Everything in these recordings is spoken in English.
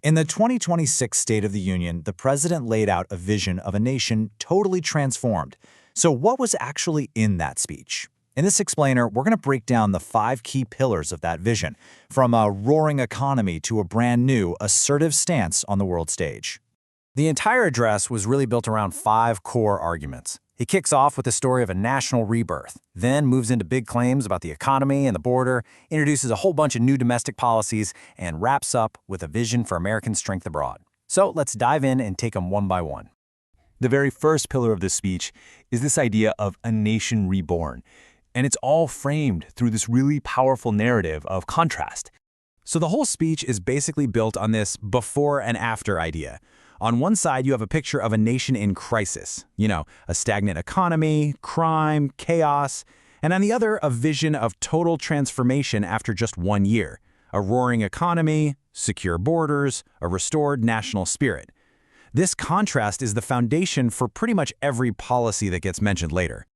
In the 2026 State of the Union, the president laid out a vision of a nation totally transformed. So what was actually in that speech? In this explainer, we're going to break down the 5 key pillars of that vision, from a roaring economy to a brand new, assertive stance on the world stage. The entire address was really built around 5 core arguments. He kicks off with the story of a national rebirth, then moves into big claims about the economy and the border, introduces a whole bunch of new domestic policies, and wraps up with a vision for American strength abroad. So let's dive in and take them one by one. The very first pillar of this speech is this idea of a nation reborn, and it's all framed through this really powerful narrative of contrast. So the whole speech is basically built on this before and after idea. On one side, you have a picture of a nation in crisis, a stagnant economy, crime, chaos, and on the other, a vision of total transformation after just 1 year, a roaring economy, secure borders, a restored national spirit. This contrast is the foundation for pretty much every policy that gets mentioned later.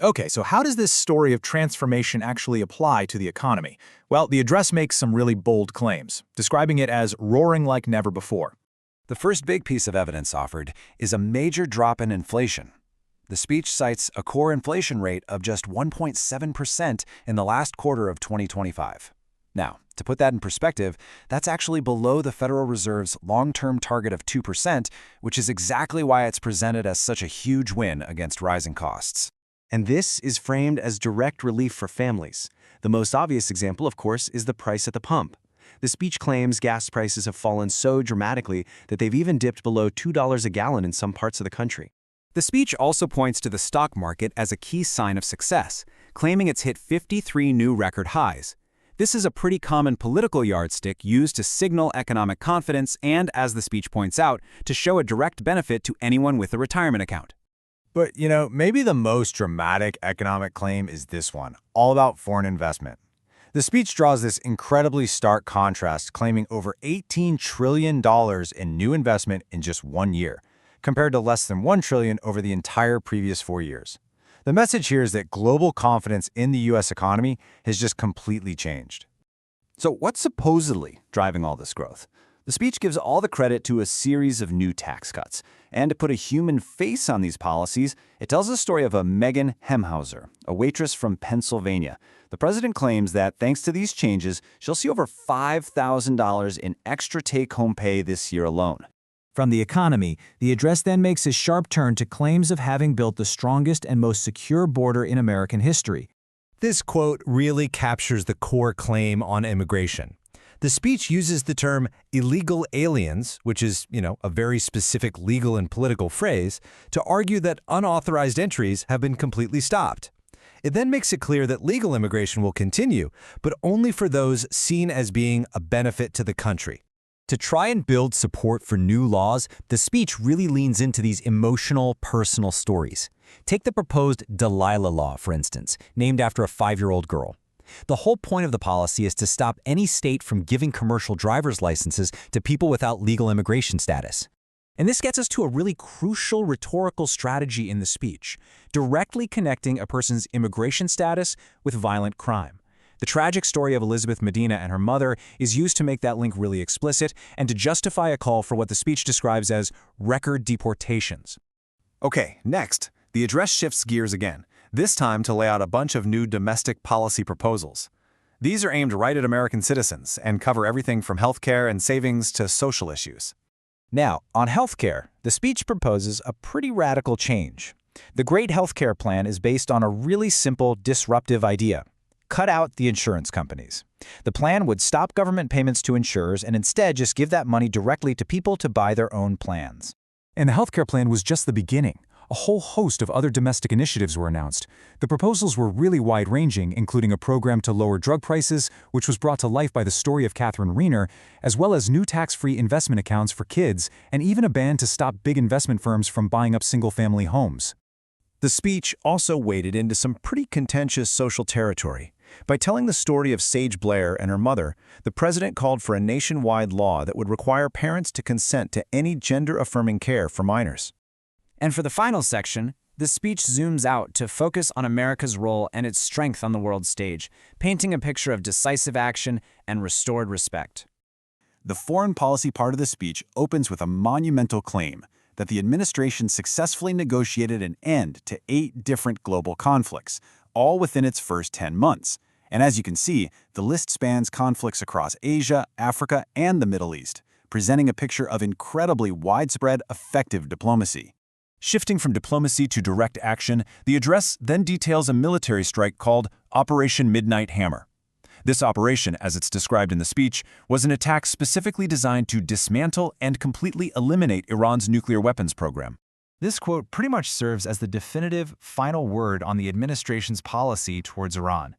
Okay, so how does this story of transformation actually apply to the economy? Well, the address makes some really bold claims, describing it as roaring like never before. The first big piece of evidence offered is a major drop in inflation. The speech cites a core inflation rate of just 1.7% in the last quarter of 2025. Now, to put that in perspective, that's actually below the Federal Reserve's long-term target of 2%, which is exactly why it's presented as such a huge win against rising costs. And this is framed as direct relief for families. The most obvious example, of course, is the price at the pump. The speech claims gas prices have fallen so dramatically that they've even dipped below $2 a gallon in some parts of the country. The speech also points to the stock market as a key sign of success, claiming it's hit 53 new record highs. This is a pretty common political yardstick used to signal economic confidence and, as the speech points out, to show a direct benefit to anyone with a retirement account. But, maybe the most dramatic economic claim is this one, all about foreign investment. The speech draws this incredibly stark contrast, claiming over $18 trillion in new investment in just 1 year, compared to less than $1 trillion over the entire previous 4 years. The message here is that global confidence in the U.S. economy has just completely changed. So what's supposedly driving all this growth? The speech gives all the credit to a series of new tax cuts. And to put a human face on these policies, it tells the story of a Megan Hemhauser, a waitress from Pennsylvania. The president claims that thanks to these changes, she'll see over $5,000 in extra take-home pay this year alone. From the economy, the address then makes a sharp turn to claims of having built the strongest and most secure border in American history. This quote really captures the core claim on immigration. The speech uses the term illegal aliens, which is, a very specific legal and political phrase, to argue that unauthorized entries have been completely stopped. It then makes it clear that legal immigration will continue, but only for those seen as being a benefit to the country. To try and build support for new laws, the speech really leans into these emotional, personal stories. Take the proposed Delilah Law, for instance, named after a 5-year-old girl. The whole point of the policy is to stop any state from giving commercial driver's licenses to people without legal immigration status. And this gets us to a really crucial rhetorical strategy in the speech, directly connecting a person's immigration status with violent crime. The tragic story of Elizabeth Medina and her mother is used to make that link really explicit and to justify a call for what the speech describes as record deportations. Okay, next, the address shifts gears again, this time to lay out a bunch of new domestic policy proposals. These are aimed right at American citizens and cover everything from healthcare and savings to social issues. Now, on healthcare, the speech proposes a pretty radical change. The Great Healthcare Plan is based on a really simple, disruptive idea. Cut out the insurance companies. The plan would stop government payments to insurers and instead just give that money directly to people to buy their own plans. And the healthcare plan was just the beginning. A whole host of other domestic initiatives were announced. The proposals were really wide-ranging, including a program to lower drug prices, which was brought to life by the story of Catherine Rayner, as well as new tax-free investment accounts for kids, and even a ban to stop big investment firms from buying up single-family homes. The speech also waded into some pretty contentious social territory. By telling the story of Sage Blair and her mother, the president called for a nationwide law that would require parents to consent to any gender-affirming care for minors. And for the final section, the speech zooms out to focus on America's role and its strength on the world stage, painting a picture of decisive action and restored respect. The foreign policy part of the speech opens with a monumental claim that the administration successfully negotiated an end to 8 different global conflicts, all within its first 10 months. And as you can see, the list spans conflicts across Asia, Africa, and the Middle East, presenting a picture of incredibly widespread, effective diplomacy. Shifting from diplomacy to direct action, the address then details a military strike called Operation Midnight Hammer. This operation, as it's described in the speech, was an attack specifically designed to dismantle and completely eliminate Iran's nuclear weapons program. This quote pretty much serves as the definitive final word on the administration's policy towards Iran.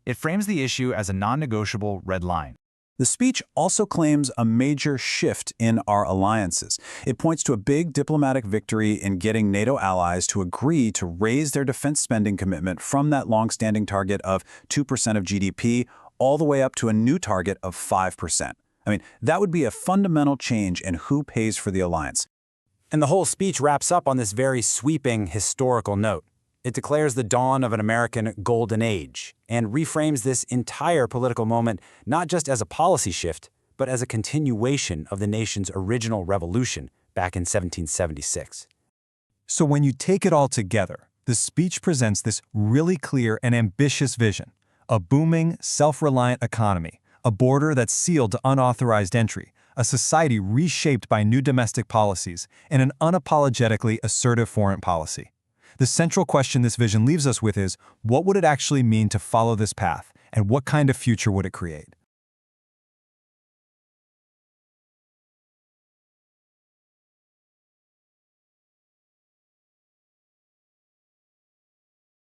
It frames the issue as a non-negotiable red line. The speech also claims a major shift in our alliances. It points to a big diplomatic victory in getting NATO allies to agree to raise their defense spending commitment from that long-standing target of 2% of GDP all the way up to a new target of 5%. I mean, that would be a fundamental change in who pays for the alliance. And the whole speech wraps up on this very sweeping historical note. It declares the dawn of an American golden age and reframes this entire political moment not just as a policy shift, but as a continuation of the nation's original revolution back in 1776. So when you take it all together, the speech presents this really clear and ambitious vision: a booming, self-reliant economy, a border that's sealed to unauthorized entry, a society reshaped by new domestic policies, and an unapologetically assertive foreign policy. The central question this vision leaves us with is, what would it actually mean to follow this path, and what kind of future would it create?